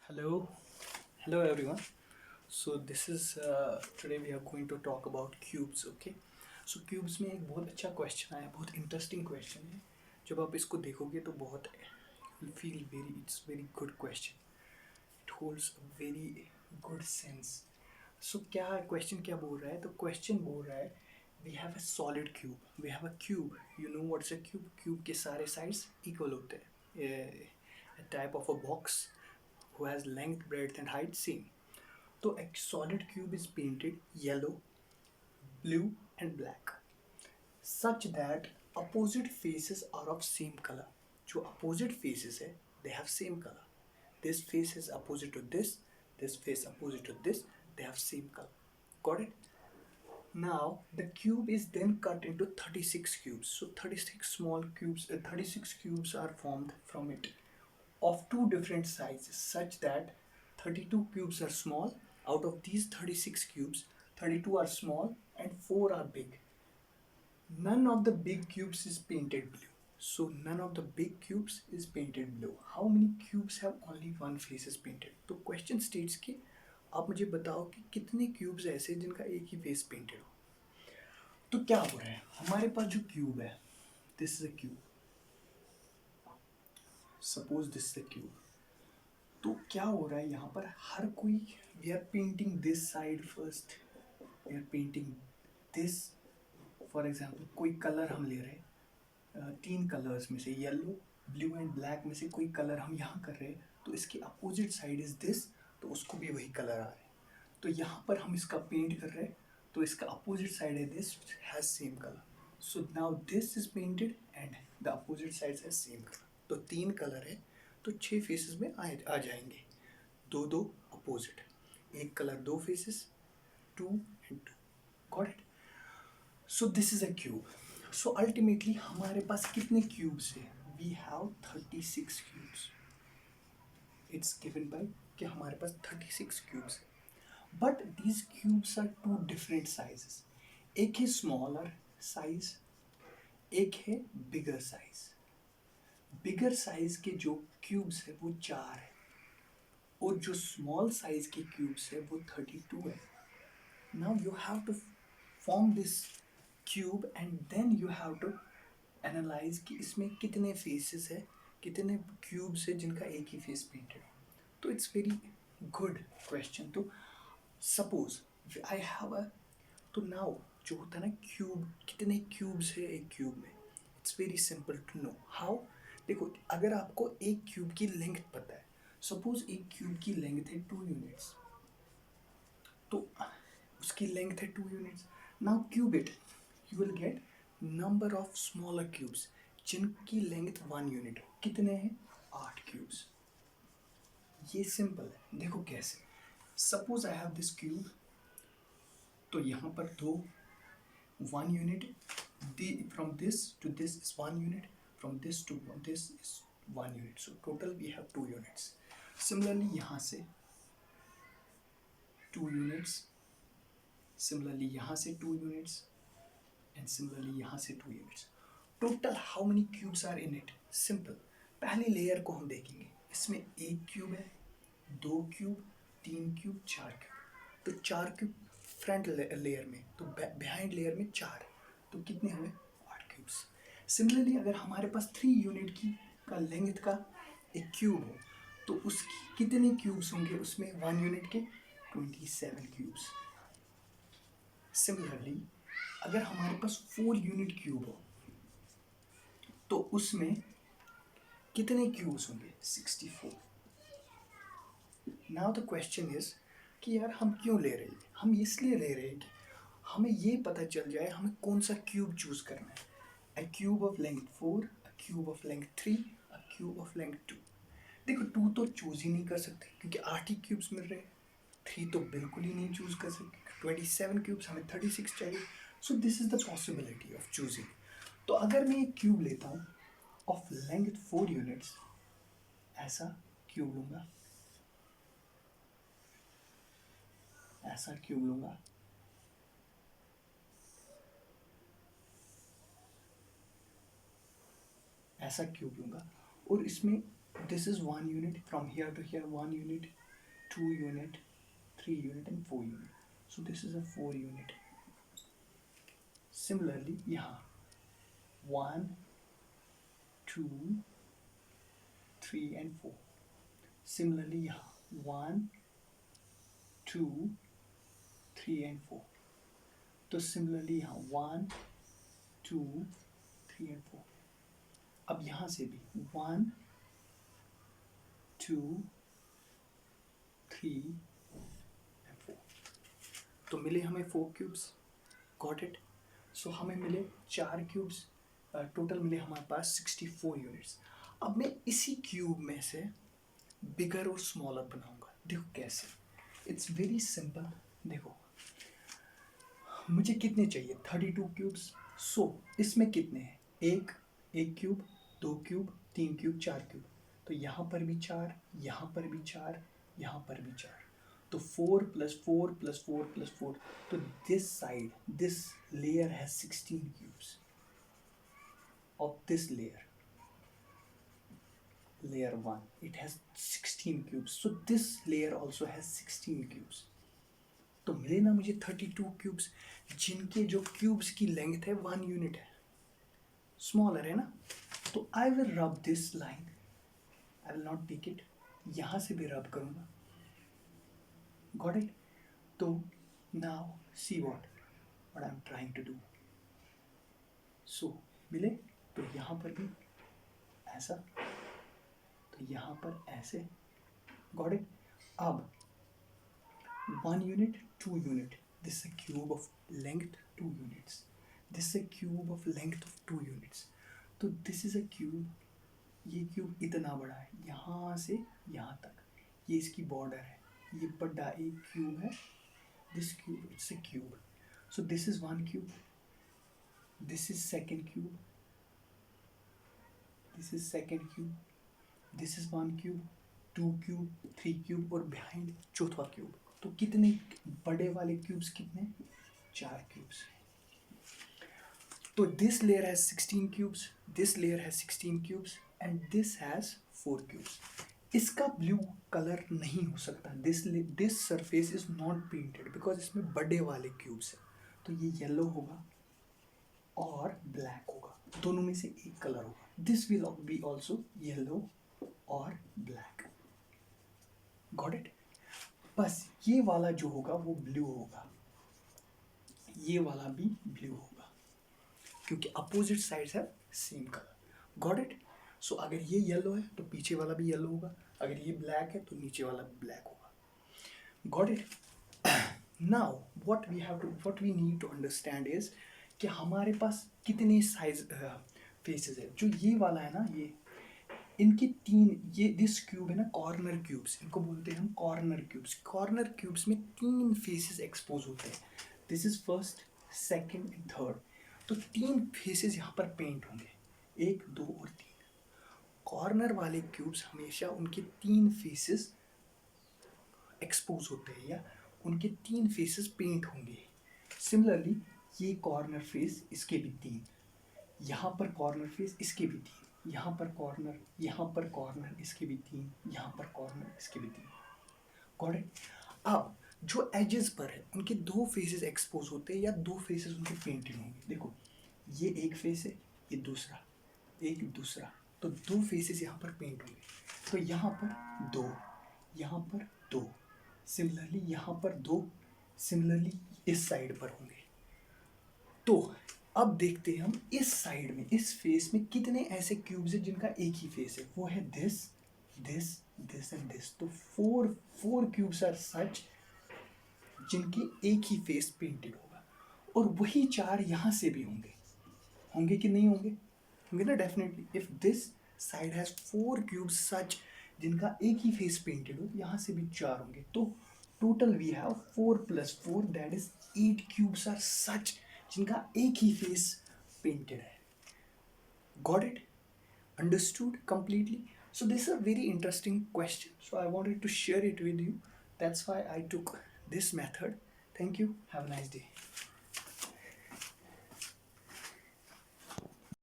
Hello, hello everyone. So this is today we are going to talk about cubes. Okay, so cubes में एक बहुत अच्छा question आया, बहुत इंटरेस्टिंग क्वेश्चन है. जब आप इसको देखोगे तो बहुत you will feel very it's very good question. It holds a very good sense. So क्या क्वेश्चन क्या बोल रहा है? तो क्वेश्चन बोल रहा है we have a solid cube. We have a cube. You know what's a cube? Cube के सारे sides equal होते हैं. A type of a box who has length, breadth and height same. तो एक solid cube is painted yellow, blue and black such that opposite faces are of same color. जो opposite faces है they have same color. This face is opposite to this face opposite to this, they have same color. Got it? Now the cube is then cut into 36 cubes. So 36 small cubes, 36 cubes are formed from it of two different sizes such that 32 cubes are small. Out of these 36 cubes, 32 are small and 4 are big. None of the big cubes is painted blue. So none of the big cubes is painted blue. How many cubes have only one face is painted? तो question states कि आप मुझे बताओ कि कितने cubes ऐसे जिनका एक ही फेस पेंटेड हो. तो क्या हो रहा है हमारे पास जो क्यूब है, this is a cube, suppose this is a cube. तो क्या हो रहा है यहाँ पर हर कोई, we are painting this side first, we are painting this. For example कोई कलर हम ले रहे हैं, तीन कलर्स में से येलो ब्लू एंड ब्लैक में से कोई कलर हम यहाँ कर रहे हैं तो इसकी अपोजिट साइड इज दिस, तो उसको भी वही कलर आ रहे हैं. तो यहाँ पर हम इसका पेंट कर रहे हैं तो इसका अपोजिट साइड है this has same colour. So now this is painted and the opposite side has same colour. तो तीन कलर है तो 6 फेसेस में आ जाएंगे, दो दो अपोजिट, एक कलर दो faces, two and two. Got it? So this is a cube. So ultimately हमारे पास कितने क्यूब्स है? We have 36 cubes. It's given by कि हमारे पास 36 क्यूब्स है. But these cubes are two different sizes. एक है स्मॉलर साइज, एक है बिगर साइज. बिगर साइज के जो क्यूब्स है वो 4 है और जो स्मॉल साइज के क्यूब्स है वो 32 है. Now you have to form this cube and then you have to analyse कि इसमें कितने फेसेस है, कितने क्यूब्स है जिनका एक ही फेस पेंटेड हो. तो इट्स वेरी गुड क्वेश्चन. तो सपोज आई हैव अ, तो नाउ जो होता है ना क्यूब, कितने क्यूब्स है एक क्यूब में, it's very simple to know how. देखो अगर आपको एक क्यूब की लेंथ पता है, सपोज एक क्यूब की लेंथ है 2 यूनिट्स, तो उसकी लेंथ है 2 units. Now cube it, you will get number of smaller cubes जिनकी लेंथ 1 यूनिट हो. कितने हैं? 8 क्यूब्स. ये सिंपल है. देखो कैसे. Suppose I have this cube, तो यहाँ पर दो 1 unit, from this to this is 1 unit, from this to this is 1 unit. So total we have 2 units. Similarly यहाँ से 2 यूनिट्स, सिमिलरली यहाँ से 2 यूनिट्स एंड सिमिलरली यहाँ से 2 units. Total how many cubes are in it? Simple. पहली layer को हम देखेंगे, इसमें एक क्यूब है, दो क्यूब, तीन क्यूब, चार क्यूब. तो चार क्यूब फ्रंट लेयर में, तो बिहाइंड लेयर में 4, तो कितने हुए? 8 क्यूब्स. सिमिलरली अगर हमारे पास 3 यूनिट की का लेंथ का एक क्यूब हो तो उसकी कितने क्यूब्स होंगे? उसमें 1 यूनिट के 27 क्यूब्स. सिमिलरली अगर हमारे पास 4 यूनिट क्यूब हो तो उसमें कितने क्यूब्स होंगे? 64. नाउ द क्वेश्चन इज कि यार हम क्यों ले रहे हैं? हम इसलिए ले रहे हैं कि हमें ये पता चल जाए हमें कौन सा क्यूब चूज करना है. अ cube of length 4, a cube of length 3, a cube of length 2. देखो 2 तो चूज ही नहीं कर सकते क्योंकि 8 ही क्यूब्स मिल रहे हैं. 3 तो बिल्कुल ही नहीं चूज कर सकते, 27 क्यूब्स, हमें 36 चाहिए. सो this is the possibility of choosing. तो अगर मैं एक क्यूब लेता हूँ ऑफ लेंथ 4 यूनिट्स, ऐसा क्यूब लूंगा, ऐसा क्यूब लूंगा, ऐसा क्यूब लूंगा और इसमें This is 1 unit, from here to here 1 unit, 2 unit, 3 unit and 4 unit. So this is a 4 unit. Similarly यहाँ 1, 2, 3 and 4. Similarly यहाँ 1, 2, 3 and 4. तो similarly यहाँ 1, 2, 3 and 4. अब यहाँ से भी 1, 2, 3 and 4. तो मिले हमें 4 क्यूब्स. Got it. सो हमें मिले 4 क्यूब्स. टोटल मिले हमारे पास 64 यूनिट्स. अब मैं इसी क्यूब में से बिगर और स्मॉलर बनाऊंगा. देखो कैसे. It's very simple. देखो मुझे कितने चाहिए? 32 क्यूब्स. सो इसमें कितने हैं? एक क्यूब, 2 क्यूब, 3 क्यूब, 4 क्यूब. तो यहाँ पर भी 4, यहाँ पर भी 4, यहाँ पर भी 4. तो 4 + 4 + 4 + 4. तो this side, this layer has 16 cubes. Of this layer, layer 1, it has 16 cubes. So this layer also has 16 cubes. तो मिले ना मुझे 32 क्यूब्स, जिनके जो क्यूब्स की लेंथ है 1 यूनिट है. स्मॉलर है ना. तो I will rub this line. I will not take it. यहाँ से भी रब करूँगा. Got it. तो now see what I am trying to do. So मिले. तो यहाँ पर भी ऐसा, तो यहाँ पर ऐसे. Got it. अब 1 unit, 2 unit. This is a cube of length 2 units. This is a cube of length of 2 units. तो this is a cube. ये क्यूब इतना बड़ा है, यहाँ से यहाँ तक. ये इसकी बॉर्डर है. ये बड़ा एक क्यूब है. This cube, it's a cube. So this is 1 cube. This is 2nd cube. This is 2nd cube. This is 1 cube, 2 cube, 3 cube और behind चौथा क्यूब. तो कितने बड़े वाले क्यूब्स कितने? 4 क्यूब्स. तो this layer has 16 cubes, this layer has 16 cubes and this has 4 cubes. इसका blue colour नहीं हो सकता. This surface is not painted because इसमें बड़े वाले क्यूब्स हैं. तो ये येलो होगा और ब्लैक होगा. दोनों में से एक कलर होगा. This will be also yellow और ब्लैक. Got it. बस ये वाला जो होगा वो ब्लू होगा, ये वाला भी ब्लू होगा, क्योंकि opposite sides have same colour. Got it. So अगर ये येलो है तो पीछे वाला भी येलो होगा. अगर ये ब्लैक है तो नीचे वाला भी ब्लैक होगा. Got it. Now what we need to understand is कि हमारे पास कितने साइज फेसेस है. जो ये वाला है ना, ये इनके 3, ये दिस क्यूब है ना, कॉर्नर क्यूब्स, इनको बोलते हैं हम कॉर्नर क्यूब्स. कॉर्नर क्यूब्स में 3 फेसेस एक्सपोज होते हैं. This is 1st, 2nd and 3rd. तो 3 फेसेस यहाँ पर पेंट होंगे, 1, 2 और 3. कॉर्नर वाले क्यूब्स हमेशा उनके 3 फेसेस एक्सपोज होते हैं या उनके 3 फेसेस पेंट होंगे. सिमिलरली ये कॉर्नर फेस, इसके भी 3, यहाँ पर कॉर्नर फेस, इसके भी 3, यहाँ पर कॉर्नर, इसके भी 3, यहाँ पर कॉर्नर, इसके भी 3. Got it. अब जो एजेस पर है उनके 2 फेसेस एक्सपोज होते हैं या 2 फेसेस उनके पेंटेड होंगे. देखो ये एक फेस है, ये दूसरा, एक दूसरा. तो 2 फेसेस यहाँ पर पेंट होंगे. तो यहाँ पर 2, यहाँ पर 2, सिमिलरली यहाँ पर 2, सिमिलरली इस साइड पर होंगे. तो अब देखते हैं हम इस साइड में, इस फेस में कितने ऐसे क्यूब्स हैं जिनका एक ही फेस है. वो है this, this, this and this. तो 4 क्यूब्स आर सच जिनकी एक ही फेस पेंटेड होगा. और वही 4 यहाँ से भी होंगे कि नहीं होंगे? होंगे ना, definitely. If this side has 4 cubes such जिनका एक ही फेस पेंटेड हो, यहाँ से भी 4 होंगे. तो total we have 4 + 4, that is 8 cubes are such जिनका एक ही फेस पेंटेड है. Got it. Understood completely. So this is a very interesting question, so I wanted to share it with you. That's why I took this method. Thank you. Have a nice day.